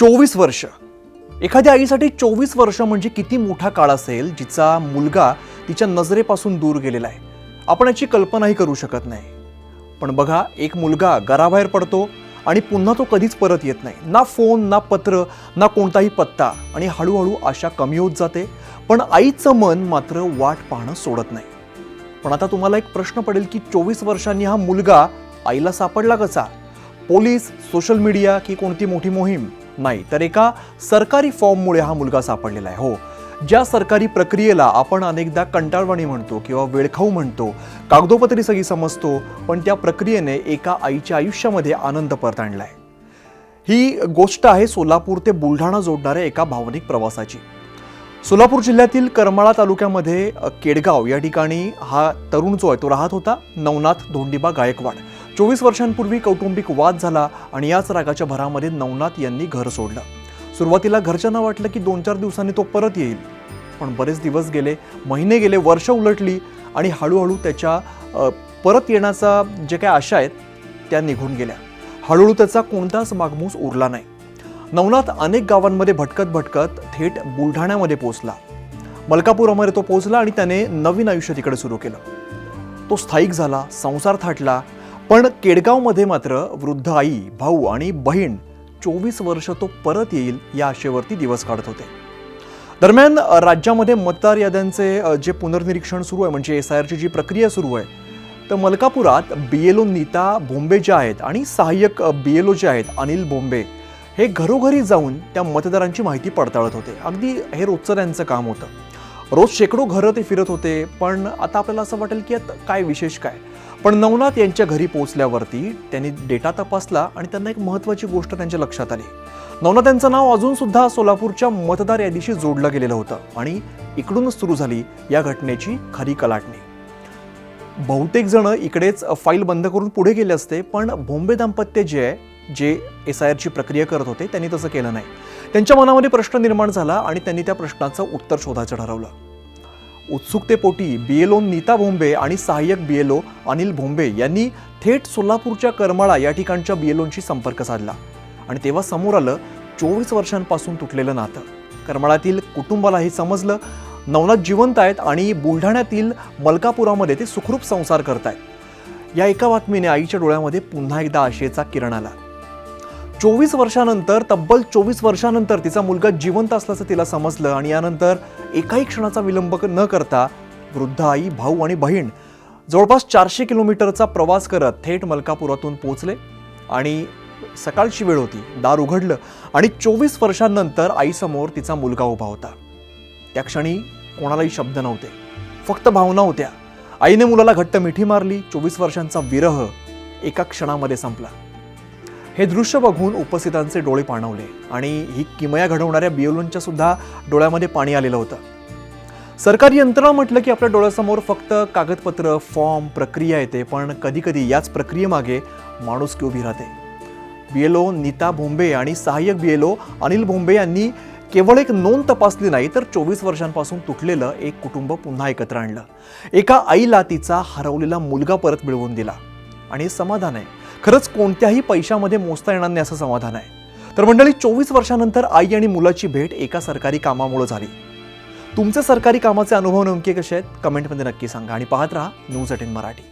24 वर्ष एखाद्या आईसाठी 24 वर्ष म्हणजे किती मोठा काळ असेल जिचा मुलगा तिच्या नजरेपासून दूर गेलेला आहे. आपण याची कल्पनाही करू शकत नाही. पण बघा, एक मुलगा घराबाहेर पडतो आणि पुन्हा तो कधीच परत येत नाही. ना फोन, ना पत्र, ना कोणताही पत्ता. आणि हळूहळू आशा कमी होत जाते. पण आईचं मन मात्र वाट पाहणं सोडत नाही. पण आता तुम्हाला एक प्रश्न पडेल की 24 वर्षांनी हा मुलगा आईला सापडला कसा? पोलीस, सोशल मीडिया की कोणती मोठी मोहीम? नाही, तर एका सरकारी फॉर्ममुळे हा मुलगा सापडलेला आहे. हो, ज्या सरकारी प्रक्रियेला आपण अनेकदा कंटाळवाणी म्हणतो किंवा वेळखाऊ म्हणतो, कागदोपत्री सगळी समजतो, पण त्या प्रक्रियेने एका आईच्या आयुष्यामध्ये आनंद परत आणलाय. ही गोष्ट आहे सोलापूर ते बुलढाणा जोडणाऱ्या एका भावनिक प्रवासाची. सोलापूर जिल्ह्यातील करमाळा तालुक्यामध्ये केडगाव या ठिकाणी हा तरुण जो आहे तो राहत होता. नवनाथ धोंडीबा गायकवाड. 24 वर्षांपूर्वी कौटुंबिक वाद झाला आणि याच रागाच्या भरामध्ये नवनाथ यांनी घर सोडलं. सुरुवातीला घरच्यांना वाटलं की 2-4 दिवसांनी तो परत येईल. पण बरेच दिवस गेले, महिने गेले, वर्ष उलटली आणि हळूहळू त्याच्या परत येण्याचा जे काही आशा आहेत त्या निघून गेल्या. हळूहळू त्याचा कोणताच मागमूस उरला नाही. नवनाथ अनेक गावांमध्ये भटकत भटकत थेट बुलढाण्यामध्ये पोहोचला. मलकापुरामध्ये तो पोहोचला आणि त्याने नवीन आयुष्य तिकडे सुरू केलं. तो स्थायिक झाला, संसार थाटला. पण केडगावमध्ये मात्र वृद्ध आई, भाऊ आणि बहीण 24 वर्ष तो परत येईल या आशेवरती दिवस काढत होते. दरम्यान राज्यामध्ये मतदार याद्यांचे जे पुनर्निरीक्षण सुरू आहे, म्हणजे SIRची जी प्रक्रिया सुरू आहे, तर मलकापुरात BLO नीता भोंबे ज्या आहेत आणि सहाय्यक BLO जे आहेत अनिल भोंबे, हे घरोघरी जाऊन त्या मतदारांची माहिती पडताळत होते. अगदी हे रोजचं त्यांचं काम होतं. रोज शेकडो घरं ते फिरत होते. पण आता आपल्याला असं वाटेल की आता काय विशेष काय. पण नवनाथ यांच्या घरी पोहोचल्यावरती त्यांनी डेटा तपासला आणि त्यांना एक महत्त्वाची गोष्ट त्यांच्या लक्षात आली. नवनाथ यांचं नाव अजून सुद्धा सोलापूरच्या मतदार यादीशी जोडलं गेलेलं होतं. आणि इकडूनच सुरू झाली या घटनेची खरी कलाटणी. बहुतेक जण इकडेच फाईल बंद करून पुढे गेले असते, पण भोंबे दाम्पत्य जे आहे, जे SIRची प्रक्रिया करत होते, त्यांनी तसं केलं नाही. त्यांच्या मनामध्ये प्रश्न निर्माण झाला आणि त्यांनी त्या प्रश्नाचं उत्तर शोधायचं ठरवलं. उत्सुकतेपोटी BLO नीता भोंबे आणि सहाय्यक BLO अनिल भोंबे यांनी थेट सोलापूरच्या करमाळा या ठिकाणच्या BLOंशी संपर्क साधला. आणि तेव्हा समोर आलं 24 वर्षांपासून तुटलेलं नातं. करमाळातील कुटुंबाला हे समजलं, नवनाथ जिवंत आहेत आणि बुलढाण्यातील मलकापुरामध्ये ते सुखरूप संसार करतायत. या एका बातमीने आईच्या डोळ्यामध्ये पुन्हा एकदा आशेचा किरण आला. 24 वर्षानंतर, तब्बल 24 वर्षानंतर तिचा मुलगा जिवंत असल्याचं तिला समजलं. आणि यानंतर एकाही क्षणाचा विलंब न करता वृद्ध आई, भाऊ आणि बहीण जवळपास 400 किलोमीटरचा प्रवास करत थेट मलकापुरातून पोहोचले. आणि सकाळची वेळ होती. दार उघडलं आणि 24 वर्षांनंतर आईसमोर तिचा मुलगा उभा होता. त्या क्षणी कोणालाही शब्द नव्हते, फक्त भावना होत्या. आईने मुलाला घट्ट मिठी मारली. 24 वर्षांचा विरह एका क्षणामध्ये संपला. हे दृश्य बघून उपस्थितांचे डोळे पाणावले आणि ही किमया घडवणाऱ्या BLOंच्या सुद्धा डोळ्यामध्ये पाणी आलेलं होतं. सरकारी यंत्रणा म्हटलं की आपल्या डोळ्यासमोर फक्त कागदपत्र, फॉर्म, प्रक्रिया येते. पण कधी कधी याच प्रक्रियेमागे माणुसकी उभी राहते. BLO नीता भोंबे आणि सहाय्यक BLO अनिल भोंबे यांनी केवळ एक नोंद तपासली नाही, तर 24 वर्षांपासून तुटलेलं एक कुटुंब पुन्हा एकत्र आणलं. एका आईला तिचा हरवलेला मुलगा परत मिळवून दिला. आणि समाधान आहे, खरंच कोणत्याही पैशामध्ये मोजता येणार नाही असं समाधान आहे. तर मंडळी, 24 वर्षानंतर आई आणि मुलाची भेट एका सरकारी कामामुळे झाली. तुमचे सरकारी कामाचे अनुभव नेमके कसे आहेत? कमेंटमध्ये नक्की सांगा आणि पाहत राहा न्यूज18 मराठी.